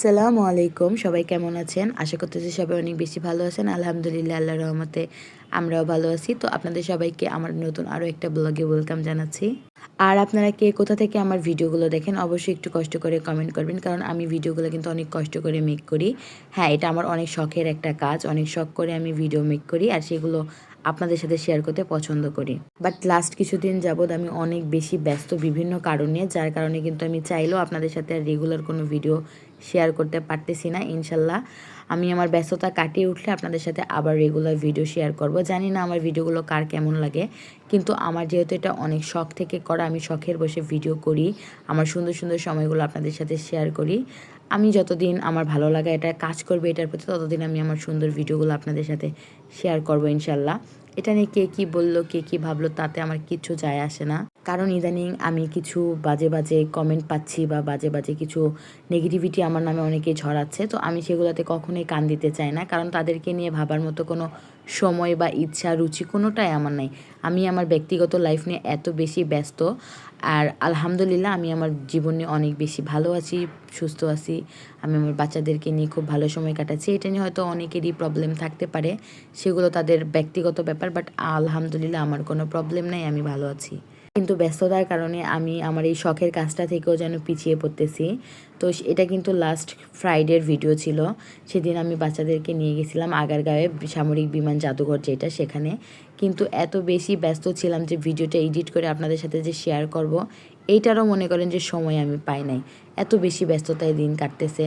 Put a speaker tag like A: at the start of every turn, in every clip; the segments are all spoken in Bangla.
A: আসসালামু আলাইকুম, সবাই কেমন আছেন? আশা করতেছি সবাই অনেক বেশি ভালো আছেন। আলহামদুলিল্লাহ, আল্লাহর রহমতে আমরাও ভালো আছি। তো আপনাদের সবাইকে আমার নতুন আরও একটা ব্লগে ওয়েলকাম জানাচ্ছি। আর আপনারা কে কোথা থেকে আমার ভিডিওগুলো দেখেন অবশ্যই একটু কষ্ট করে কমেন্ট করবেন, কারণ আমি ভিডিওগুলো কিন্তু অনেক কষ্ট করে মেক করি। হ্যাঁ, এটা আমার অনেক শখের একটা কাজ। অনেক শখ করে আমি ভিডিও মেক করি আর সেগুলো আপনাদের সাথে শেয়ার করতে পছন্দ করি। বাট লাস্ট কিছুদিন যাবৎ আমি অনেক বেশি ব্যস্ত বিভিন্ন কারণে, যার কারণে কিন্তু আমি চাইলেও আপনাদের সাথে আর রেগুলার কোনো ভিডিও শেয়ার করতে পারতেছি না। ইনশাল্লাহ আমি আমার ব্যস্ততা কাটিয়ে উঠলে আপনাদের সাথে আবার রেগুলার ভিডিও শেয়ার করব। জানি না আমার ভিডিওগুলো কার কেমন লাগে, কিন্তু আমার যেহেতু এটা অনেক শখ থেকে করা, আমি শখের বসে ভিডিও করি, আমার সুন্দর সুন্দর সময়গুলো আপনাদের সাথে শেয়ার করি। আমি যতদিন আমার ভালো লাগা এটা কাজ করবে এটার প্রতি, ততদিন আমি আমার সুন্দর ভিডিওগুলো আপনাদের সাথে শেয়ার করব ইনশাল্লাহ। এটা নিয়ে কে কী বললো, কে কী ভাবলো, তাতে আমার কিচ্ছু যায় আসে না। কারণ ইদানিং আমি কিছু বাজে বাজে কমেন্ট পাচ্ছি বা বাজে বাজে কিছু নেগেটিভিটি আমার নামে অনেকেই ছড়াচ্ছে। তো আমি সেগুলোতে কখনোই কান দিতে চাই না, কারণ তাদেরকে নিয়ে ভাবার মতো কোনো সময় বা ইচ্ছা রুচি কোনোটাই আমার নাই। আমি আমার ব্যক্তিগত লাইফ নিয়ে এত বেশি ব্যস্ত। আর আলহামদুলিল্লাহ আমি আমার জীবন নিয়ে অনেক বেশি ভালো আছি, সুস্থ আছি। আমি আমার বাচ্চাদেরকে নিয়ে খুব ভালো সময় কাটাচ্ছি। এটা নিয়ে হয়তো অনেকেরই প্রবলেম থাকতে পারে, সেগুলো তাদের ব্যক্তিগত ব্যাপার। বাট আলহামদুলিল্লাহ আমার কোনো প্রবলেম নাই, আমি ভালো আছি। কিন্তু ব্যস্ততার কারণে আমি আমার এই শখের কাজটা থেকেও যেন পিছিয়ে পড়তেছি। তো এটা কিন্তু লাস্ট ফ্রাইডের ভিডিও ছিল। সেদিন আমি বাচ্চাদেরকে নিয়ে গেছিলাম আগারগাঁওয়ে সামরিক বিমান জাদুঘর যেটা, সেখানে। কিন্তু এত বেশি ব্যস্ত ছিলাম যে ভিডিওটা এডিট করে আপনাদের সাথে যে শেয়ার করব, এইটারও মনে করেন যে সময় আমি পাই নাই। এত বেশি ব্যস্ততায় দিন কাটতেছে।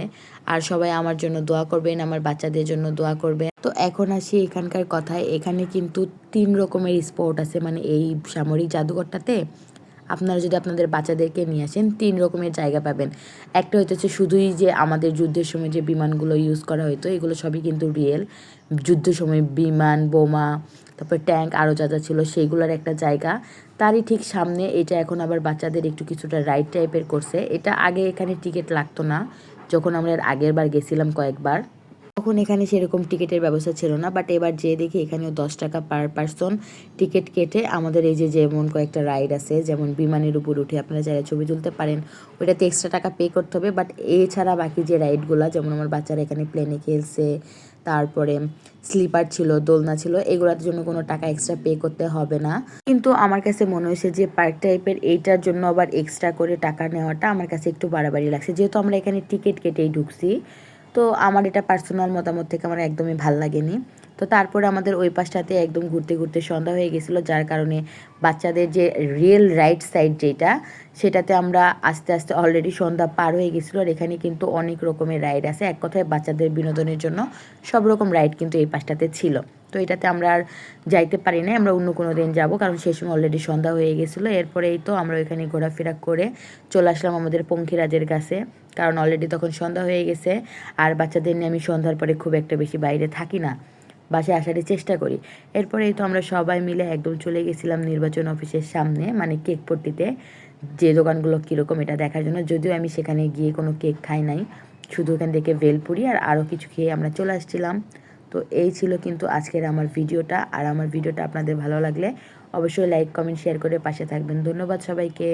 A: আর সবাই আমার জন্য দোয়া করবেন, আমার বাচ্চাদের জন্য দোয়া করবেন। তো এখন আসি এখানকার কথায়। এখানে কিন্তু 3 রকমের স্পট আছে, মানে এই সামরিক জাদুঘরটাতে আপনারা যদি আপনাদের বাচ্চাদেরকে নিয়ে আসেন 3 রকমের জায়গা পাবেন। একটা হচ্ছে শুধুই যে আমাদের যুদ্ধের সময় যে বিমানগুলো ইউজ করা হতো, এগুলো সবই কিন্তু রিয়েল। যুদ্ধের সময় বিমান, বোমা, তারপর ট্যাঙ্ক আরও যা যা ছিল সেইগুলোর একটা জায়গা। তারই ঠিক সামনে এটা এখন আবার বাচ্চাদের একটু কিছুটা রাইড টাইপের করছে। এটা আগে এখানে টিকিট লাগতো না, যখন আমরা এর আগের বার গেছিলাম কয়েকবার, তখন এখানে সেরকম টিকিটের ব্যবস্থা ছিল না। বাট এবার যেয়ে দেখি এখানেও 10 টাকা পার পারসন টিকিট কেটে আমাদের এই যে যেমন কয়েকটা রাইড আছে, যেমন বিমানের উপর উঠে আপনারা যারা ছবি তুলতে পারেন, ওইটাতে এক্সট্রা টাকা পে করতে হবে। বাট এছাড়া বাকি যে রাইডগুলো, যেমন আমার বাচ্চারা এখানে প্লেনে খেলছে, তারপরে স্লিপার ছিল, দোলনা ছিল, এগুলোর জন্য কোনো টাকা এক্সট্রা পে করতে হবে না। কিন্তু আমার কাছে মনে হয়েছে যে পার্ক টাইপের এইটার জন্য আবার এক্সট্রা করে টাকা নেওয়াটা আমার কাছে একটু বাড়াবাড়ি লাগছে, যেহেতু আমরা এখানে টিকিট কেটেই ঢুকছি। তো আমার এটা পার্সোনাল মতামত থেকে আমার একদমই ভাল লাগেনি। তো তারপরে আমাদের ওই পাশটাতে একদম ঘুরতে ঘুরতে সন্ধ্যা হয়ে গেছিলো, যার কারণে বাচ্চাদের যে রিয়েল রাইট সাইড যেটা, সেটাতে আমরা আস্তে আস্তে অলরেডি সন্ধ্যা পার হয়ে গেছিলো। আর এখানে কিন্তু অনেক রকমের রাইড আছে। এক কথায় বাচ্চাদের বিনোদনের জন্য সব রকম রাইড কিন্তু এই পাশটাতে ছিল। তো এটাতে আমরা আর যাইতে পারি না, আমরা অন্য কোনো দিন যাবো, কারণ সেই সময় অলরেডি সন্ধ্যা হয়ে গেছিলো। এরপরে এই তো আমরা ওইখানে ঘোরাফেরা করে চলে আসলাম আমাদের পঙ্খিরাজের কাছে, কারণ অলরেডি তখন সন্ধ্যা হয়ে গেছে। আর বাচ্চাদের নিয়ে আমি সন্ধ্যার পরে খুব একটা বেশি বাইরে থাকি না, বাসায় আসারই চেষ্টা করি। এরপরে এই তো আমরা সবাই মিলে একদম চলে গেছিলাম নির্বাচন অফিসের সামনে, মানে কেক পট্টিতে, যে দোকানগুলো কীরকম এটা দেখার জন্য। যদিও আমি সেখানে গিয়ে কোনো কেক খাই নাই, শুধু ওখান থেকে ভেলপুরি আর আরও কিছু খেয়ে আমরা চলে আসছিলাম। তো এই ছিল কিন্তু আজকের আমার ভিডিওটা। আর আমার ভিডিওটা আপনাদের ভালো লাগলে অবশ্যই লাইক, কমেন্ট, শেয়ার করে পাশে থাকবেন। ধন্যবাদ সবাইকে।